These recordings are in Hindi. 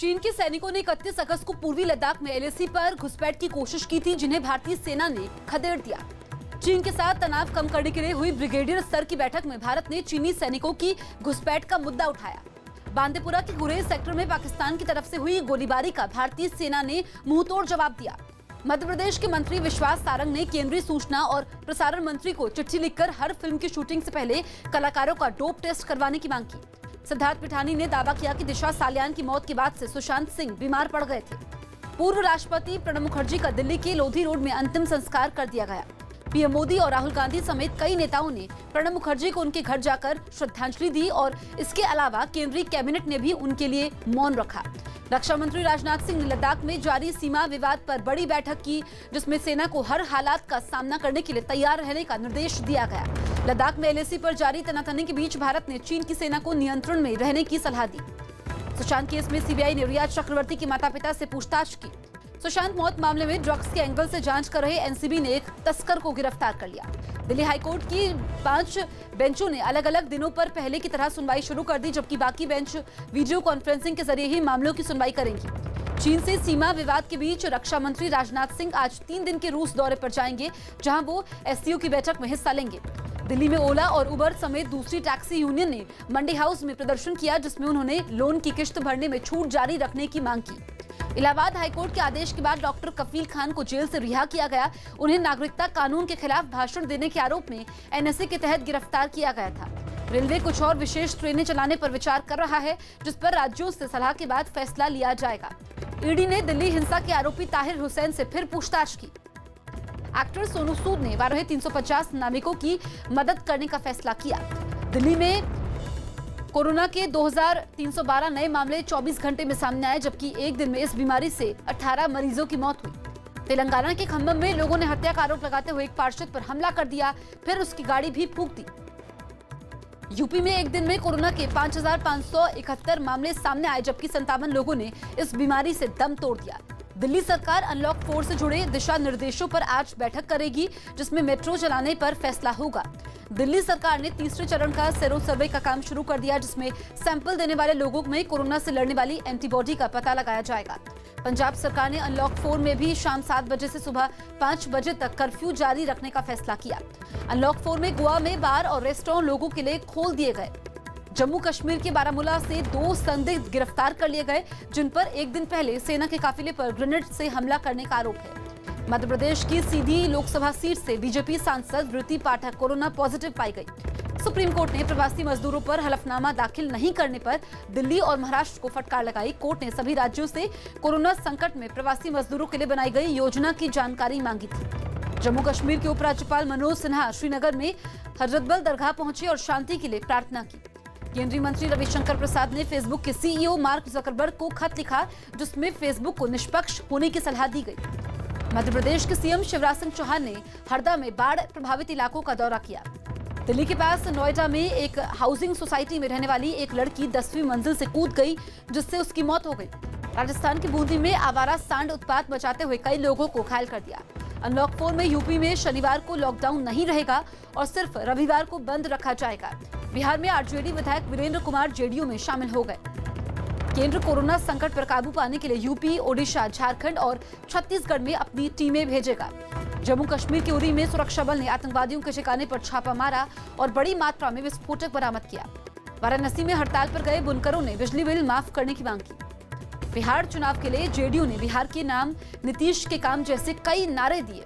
चीन के सैनिकों ने 31 अगस्त को पूर्वी लद्दाख में एलएसी पर घुसपैठ की कोशिश की थी, जिन्हें भारतीय सेना ने खदेड़ दिया। चीन के साथ तनाव कम करने के लिए हुई ब्रिगेडियर स्तर की बैठक में भारत ने चीनी सैनिकों की घुसपैठ का मुद्दा उठाया। बांदीपुरा के गुरेज सेक्टर में पाकिस्तान की तरफ से हुई गोलीबारी का भारतीय सेना ने मुंहतोड़ जवाब दिया। मध्य प्रदेश के मंत्री विश्वास सारंग ने केंद्रीय सूचना और प्रसारण मंत्री को चिट्ठी लिखकर हर फिल्म की शूटिंग से पहले कलाकारों का डोप टेस्ट करवाने की मांग की। सिद्धार्थ पिठानी ने दावा किया कि दिशा सालियान की मौत के बाद से सुशांत सिंह बीमार पड़ गए थे। पूर्व राष्ट्रपति प्रणब मुखर्जी का दिल्ली के लोधी रोड में अंतिम संस्कार कर दिया गया। पीएम मोदी और राहुल गांधी समेत कई नेताओं ने प्रणब मुखर्जी को उनके घर जाकर श्रद्धांजलि दी और इसके अलावा केंद्रीय कैबिनेट ने भी उनके लिए मौन रखा। रक्षा मंत्री राजनाथ सिंह ने लद्दाख में जारी सीमा विवाद पर बड़ी बैठक की, जिसमें सेना को हर हालात का सामना करने के लिए तैयार रहने का निर्देश दिया गया। लद्दाख में एलएसी पर जारी तनातनी के बीच भारत ने चीन की सेना को नियंत्रण में रहने की सलाह दी। सुशांत केस में सीबीआई ने रिया चक्रवर्ती के माता-पिता से पूछताछ की। सुशांत मौत मामले में ड्रग्स के एंगल से जांच कर रहे एनसीबी ने एक तस्कर को गिरफ्तार कर लिया। दिल्ली हाईकोर्ट की 5 बेंचों ने अलग अलग दिनों पर पहले की तरह सुनवाई शुरू कर दी, जबकि बाकी बेंच वीडियो कॉन्फ्रेंसिंग के जरिए ही मामलों की सुनवाई करेंगी। चीन से सीमा विवाद के बीच रक्षा मंत्री राजनाथ सिंह आज 3 दिन के रूस दौरे पर जाएंगे, जहां वो एससीओ की बैठक में हिस्सा लेंगे। दिल्ली में ओला और उबर समेत दूसरी टैक्सी यूनियन ने मंडी हाउस में प्रदर्शन किया, जिसमें उन्होंने लोन की किश्त भरने में छूट जारी रखने की मांग की। इलाहाबाद हाईकोर्ट के आदेश के बाद डॉक्टर कफील खान को जेल से रिहा किया गया। उन्हें नागरिकता कानून के खिलाफ भाषण देने के आरोप में एनएसए के तहत गिरफ्तार किया गया था। रेलवे कुछ और विशेष ट्रेनें चलाने पर विचार कर रहा है, जिस पर राज्यों से सलाह के बाद फैसला लिया जाएगा। ईडी ने दिल्ली हिंसा के आरोपी ताहिर हुसैन से फिर पूछताछ की। एक्टर सोनू सूद ने 350 नामिकों की मदद करने का फैसला किया। दिल्ली में कोरोना के 2312 नए मामले 24 घंटे में सामने आए, जबकि एक दिन में इस बीमारी से 18 मरीजों की मौत हुई। तेलंगाना के खम्बम में लोगों ने हत्या का आरोप लगाते हुए एक पार्षद पर हमला कर दिया, फिर उसकी गाड़ी भी फूंक दी। यूपी में एक दिन में कोरोना के 5571 मामले सामने आए, जबकि 57 लोगों ने इस बीमारी से दम तोड़ दिया। दिल्ली सरकार अनलॉक 4 से जुड़े दिशा निर्देशों पर आज बैठक करेगी, जिसमें मेट्रो चलाने पर फैसला होगा। दिल्ली सरकार ने तीसरे चरण का सेरो सर्वे का काम शुरू कर दिया, जिसमें सैंपल देने वाले लोगों में कोरोना से लड़ने वाली एंटीबॉडी का पता लगाया जाएगा। पंजाब सरकार ने अनलॉक 4 में भी शाम 7 बजे से सुबह 5 बजे तक कर्फ्यू जारी रखने का फैसला किया। अनलॉक 4 में गोवा में बार और रेस्टोरेंट लोगों के लिए खोल दिए गए। जम्मू कश्मीर के बारामूला से 2 संदिग्ध गिरफ्तार कर लिए गए, जिन पर एक दिन पहले सेना के काफिले पर ग्रेनेड से हमला करने का आरोप है। मध्य प्रदेश की सीधी लोकसभा सीट से बीजेपी सांसद वृत्ति पाठक कोरोना पॉजिटिव पाई गई। सुप्रीम कोर्ट ने प्रवासी मजदूरों पर हलफनामा दाखिल नहीं करने पर दिल्ली और महाराष्ट्र को फटकार लगाई। कोर्ट ने सभी राज्यों से कोरोना संकट में प्रवासी मजदूरों के लिए बनाई गई योजना की जानकारी मांगी थी। जम्मू कश्मीर के उपराज्यपाल मनोज सिन्हा श्रीनगर में हजरतबल दरगाह पहुंचे और शांति के लिए प्रार्थना की। केंद्रीय मंत्री रविशंकर प्रसाद ने फेसबुक के सीईओ मार्क जकरबर्ग को खत लिखा, जिसमें फेसबुक को निष्पक्ष होने की सलाह दी गई। मध्य प्रदेश के सीएम शिवराज सिंह चौहान ने हरदा में बाढ़ प्रभावित इलाकों का दौरा किया। दिल्ली के पास नोएडा में एक हाउसिंग सोसाइटी में रहने वाली एक लड़की 10वीं मंजिल से कूद गई, जिससे उसकी मौत हो गई। राजस्थान की बूंदी में आवारा सांड उत्पात मचाते हुए कई लोगों को घायल कर दिया। अनलॉक 4 में यूपी में शनिवार को लॉकडाउन नहीं रहेगा और सिर्फ रविवार को बंद रखा जाएगा। बिहार में आरजेडी विधायक वीरेंद्र कुमार जेडीयू में शामिल हो गए। केंद्र कोरोना संकट पर काबू पाने के लिए यूपी, ओडिशा, झारखंड और छत्तीसगढ़ में अपनी टीमें भेजेगा। जम्मू कश्मीर के उरी में सुरक्षा बल ने आतंकवादियों के ठिकाने पर छापा मारा और बड़ी मात्रा में विस्फोटक बरामद किया। वाराणसी में हड़ताल पर गए बुनकरों ने बिजली बिल माफ करने की मांग की। बिहार चुनाव के लिए जेडीयू ने बिहार के नाम, नीतीश के काम जैसे कई नारे दिए।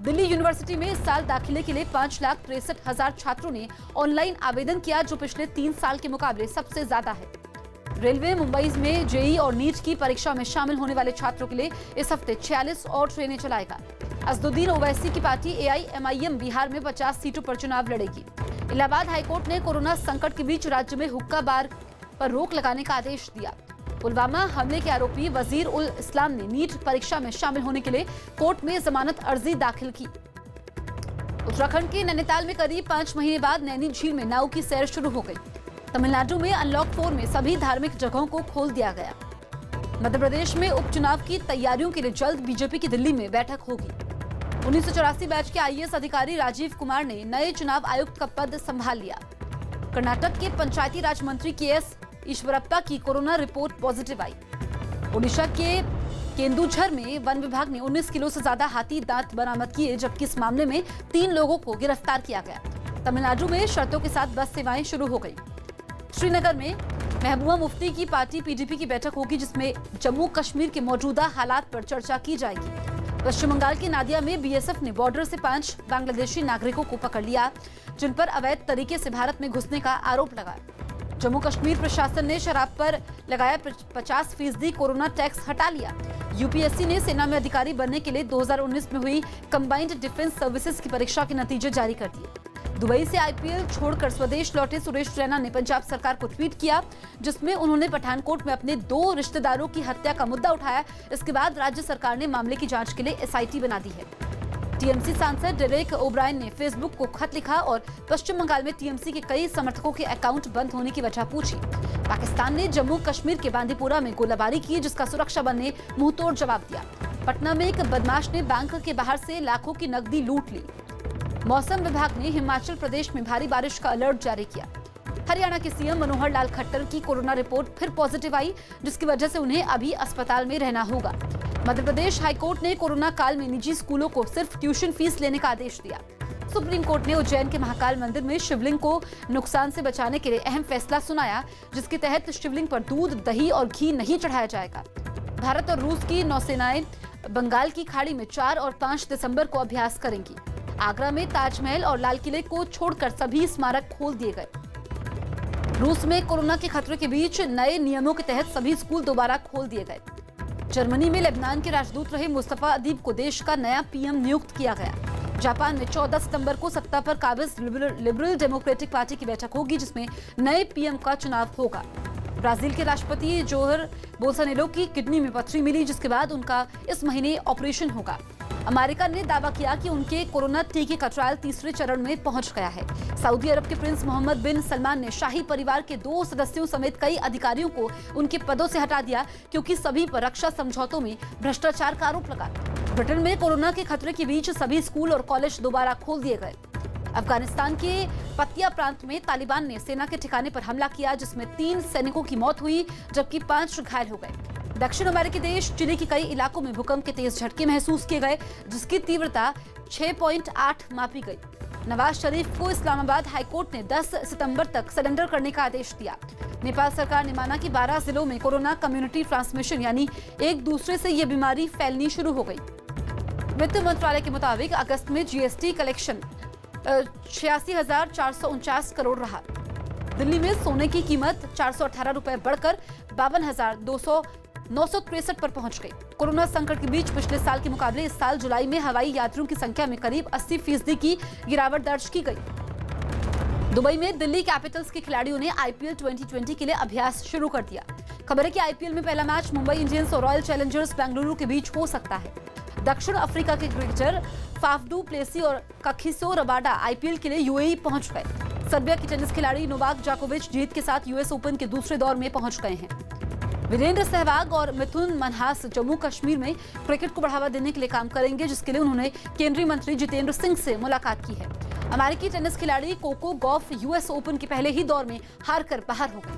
दिल्ली यूनिवर्सिटी में इस साल दाखिले के लिए 5,63,000 छात्रों ने ऑनलाइन आवेदन किया, जो पिछले 3 साल के मुकाबले सबसे ज्यादा है। रेलवे मुंबई में जेईई और नीट की परीक्षा में शामिल होने वाले छात्रों के लिए इस हफ्ते 46 और ट्रेनें चलाएगा। असदुद्दीन ओवैसी की पार्टी एआईएमआईएम बिहार में 50 सीटों पर चुनाव लड़ेगी। इलाहाबाद हाईकोर्ट ने कोरोना संकट के बीच राज्य में हुक्का बार पर रोक लगाने का आदेश दिया। पुलवामा हमले के आरोपी वजीर उल इस्लाम ने नीट परीक्षा में शामिल होने के लिए कोर्ट में जमानत अर्जी दाखिल की। उत्तराखंड के नैनीताल में करीब 5 महीने बाद नैनी झील में नाव की सैर शुरू हो गई। तमिलनाडु में अनलॉक 4 में सभी धार्मिक जगहों को खोल दिया गया। मध्य प्रदेश में उपचुनाव की तैयारियों के लिए जल्द बीजेपी की दिल्ली में बैठक होगी। 1984 बैच के आईएएस अधिकारी राजीव कुमार ने नए चुनाव आयुक्त का पद संभाल लिया। कर्नाटक के पंचायती राज मंत्री केएस ईश्वरप्पा की कोरोना रिपोर्ट पॉजिटिव आई। ओडिशा के केंदुझर में वन विभाग ने 19 किलो से ज्यादा हाथी दांत बरामद किए, जबकि इस मामले में 3 लोगों को गिरफ्तार किया गया। तमिलनाडु में शर्तों के साथ बस सेवाएं शुरू हो गई। श्रीनगर में महबूबा मुफ्ती की पार्टी पीडीपी की बैठक होगी, जिसमें जम्मू कश्मीर के मौजूदा हालात पर चर्चा की जाएगी। पश्चिम बंगाल के नादिया में बीएसएफ ने बॉर्डर से 5 बांग्लादेशी नागरिकों को पकड़ लिया, जिन पर अवैध तरीके से भारत में घुसने का आरोप लगाया। जम्मू कश्मीर प्रशासन ने शराब पर लगाया 50% कोरोना टैक्स हटा लिया। यूपीएससी ने सेना में अधिकारी बनने के लिए 2019 में हुई कंबाइंड डिफेंस सर्विसेज की परीक्षा के नतीजे जारी कर दिए। दुबई से आईपीएल छोड़कर स्वदेश लौटे सुरेश रैना ने पंजाब सरकार को ट्वीट किया, जिसमें उन्होंने पठानकोट में अपने 2 रिश्तेदारों की हत्या का मुद्दा उठाया। इसके बाद राज्य सरकार ने मामले की जांच के लिए एसआईटी बना दी है। टीएमसी सांसद डेरेक ओब्रायन ने फेसबुक को खत लिखा और पश्चिम बंगाल में टीएमसी के कई समर्थकों के अकाउंट बंद होने की वजह पूछी। पाकिस्तान ने जम्मू कश्मीर के बांदीपुरा में गोलाबारी की, जिसका सुरक्षा बल ने मुंहतोड़ जवाब दिया। पटना में एक बदमाश ने बैंक के बाहर से लाखों की नकदी लूट ली। मौसम विभाग ने हिमाचल प्रदेश में भारी बारिश का अलर्ट जारी किया। हरियाणा के सीएम मनोहर लाल खट्टर की कोरोना रिपोर्ट फिर पॉजिटिव आई, जिसकी वजह से उन्हें अभी अस्पताल में रहना होगा। मध्य प्रदेश हाईकोर्ट ने कोरोना काल में निजी स्कूलों को सिर्फ ट्यूशन फीस लेने का आदेश दिया। सुप्रीम कोर्ट ने उज्जैन के महाकाल मंदिर में शिवलिंग को नुकसान से बचाने के लिए अहम फैसला सुनाया, जिसके तहत शिवलिंग पर दूध, दही और घी नहीं चढ़ाया जाएगा। भारत और रूस की नौसेनाएं बंगाल की खाड़ी में 4 और 5 दिसंबर को अभ्यास करेंगी। आगरा में ताजमहल और लाल किले को छोड़कर सभी स्मारक खोल दिए गए। रूस में कोरोना के खतरे के बीच नए नियमों के तहत सभी स्कूल दोबारा खोल दिए गए। जर्मनी में लेबनान के राजदूत रहे मुस्तफा अदीब को देश का नया पीएम नियुक्त किया गया। जापान में 14 सितंबर को सत्ता पर काबिज लिबरल डेमोक्रेटिक पार्टी की बैठक होगी, जिसमें नए पीएम का चुनाव होगा। ब्राजील के राष्ट्रपति जोहर बोल्सोनारो की किडनी में पथरी मिली, जिसके बाद उनका इस महीने ऑपरेशन होगा। अमेरिका ने दावा किया कि उनके कोरोना टीके का ट्रायल 3रे चरण में पहुंच गया है। सऊदी अरब के प्रिंस मोहम्मद बिन सलमान ने शाही परिवार के 2 सदस्यों समेत कई अधिकारियों को उनके पदों से हटा दिया, क्योंकि सभी पर रक्षा समझौतों में भ्रष्टाचार का आरोप लगा। ब्रिटेन में कोरोना के खतरे के बीच सभी स्कूल और कॉलेज दोबारा खोल दिए गए। अफगानिस्तान के पतिया प्रांत में तालिबान ने सेना के ठिकाने पर हमला किया, जिसमें 3 सैनिकों की मौत हुई, जबकि 5 घायल हो गए। दक्षिण अमेरिकी देश चिली के कई इलाकों में भूकंप के तेज झटके महसूस किए गए, जिसकी तीव्रता 6.8 मापी गई। नवाज शरीफ को इस्लामाबाद हाईकोर्ट ने 10 सितंबर तक सरेंडर करने का आदेश दिया। नेपाल सरकार ने माना कि 12 जिलों में कोरोना कम्युनिटी ट्रांसमिशन यानी एक दूसरे से ये बीमारी फैलनी शुरू हो गई। वित्त मंत्रालय के मुताबिक अगस्त में जीएसटी कलेक्शन 86,449 करोड़ रहा। दिल्ली में सोने की कीमत 418 रुपए बढ़कर 52,963 पर पहुंच गई। कोरोना संकट के बीच पिछले साल के मुकाबले इस साल जुलाई में हवाई यात्रियों की संख्या में करीब 80% की गिरावट दर्ज की गई। दुबई में दिल्ली कैपिटल्स के खिलाड़ियों ने आईपीएल 2020 के लिए अभ्यास शुरू कर दिया। खबर है कि आईपीएल में पहला मैच मुंबई इंडियंस और रॉयल चैलेंजर्स बेंगलुरु के बीच हो सकता है। दक्षिण अफ्रीका के क्रिकेटर फाफडू प्लेसी और कागिसो रबाडा आईपीएल के लिए यूएई पहुंच गए। सर्बिया की टेनिस खिलाड़ी नोवाक जोकोविच जीत के साथ यूएस ओपन के दूसरे दौर में पहुंच गए हैं। वीरेंद्र सहवाग और मिथुन मनहास जम्मू कश्मीर में क्रिकेट को बढ़ावा देने के लिए काम करेंगे, जिसके लिए उन्होंने केंद्रीय मंत्री जितेंद्र सिंह से मुलाकात की है। अमेरिकी टेनिस खिलाड़ी कोको गॉफ यूएस ओपन के पहले ही दौर में हारकर बाहर हो गए।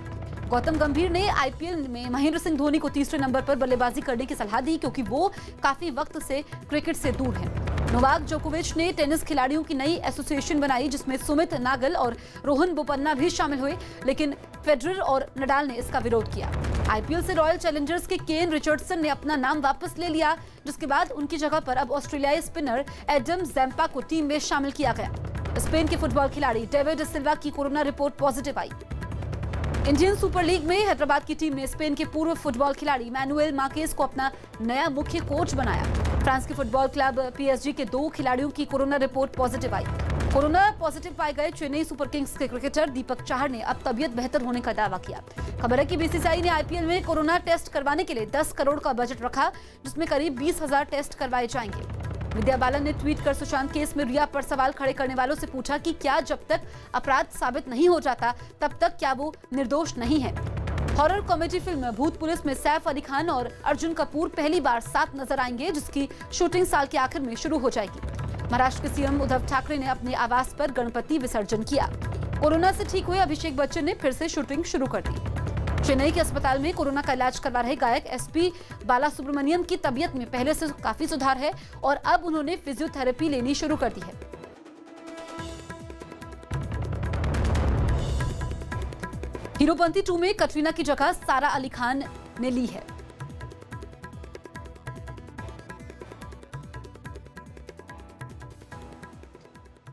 गौतम गंभीर ने आईपीएल में महेंद्र सिंह धोनी को 3रे नंबर पर बल्लेबाजी करने की सलाह दी, क्योंकि वो काफी वक्त से क्रिकेट से दूर हैं। नोवाक जोकोविच ने टेनिस खिलाड़ियों की नई एसोसिएशन बनाई, जिसमें सुमित नागल और रोहन बोपन्ना भी शामिल हुए, लेकिन फेडरर और नडाल ने इसका विरोध किया। आईपीएल से रॉयल चैलेंजर्स के केन रिचर्डसन ने अपना नाम वापस ले लिया, जिसके बाद उनकी जगह पर अब ऑस्ट्रेलियाई स्पिनर एडम जैम्पा को टीम में शामिल किया गया। स्पेन के फुटबॉल खिलाड़ी डेविड सिल्वा की कोरोना रिपोर्ट पॉजिटिव आई। इंडियन सुपर लीग में हैदराबाद की टीम ने स्पेन के पूर्व फुटबॉल खिलाड़ी मैनुएल मार्केज को अपना नया मुख्य कोच बनाया। फ्रांस के फुटबॉल क्लब पीएसजी के 2 खिलाड़ियों की कोरोना रिपोर्ट पॉजिटिव आई। कोरोना पॉजिटिव पाए गए चेन्नई सुपर किंग्स के क्रिकेटर दीपक चाहर ने अब तबीयत बेहतर होने का दावा किया। खबर है कि बीसीसीआई ने आईपीएल में कोरोना टेस्ट करवाने के लिए 10 करोड़ का बजट रखा, जिसमें करीब 20,000 टेस्ट करवाए जाएंगे। विद्या बालन ने ट्वीट कर सुशांत केस में रिया पर सवाल खड़े करने वालों से पूछा कि क्या जब तक अपराध साबित नहीं हो जाता तब तक क्या वो निर्दोष नहीं है। हॉरर कॉमेडी फिल्म भूत पुलिस में सैफ अली खान और अर्जुन कपूर पहली बार साथ नजर आएंगे, जिसकी शूटिंग साल के आखिर में शुरू हो जाएगी। महाराष्ट्र के सीएम उद्धव ठाकरे ने अपने आवास पर गणपति विसर्जन किया। कोरोना से ठीक हुए अभिषेक बच्चन ने फिर से शूटिंग शुरू कर दी। चेन्नई के अस्पताल में कोरोना का इलाज करवा रहे गायक एसपी बालासुब्रमण्यम की तबीयत में पहले से काफी सुधार है और अब उन्होंने फिजियोथेरेपी लेनी शुरू कर दी है। हीरोपंती 2 में कटरीना की जगह सारा अली खान ने ली है।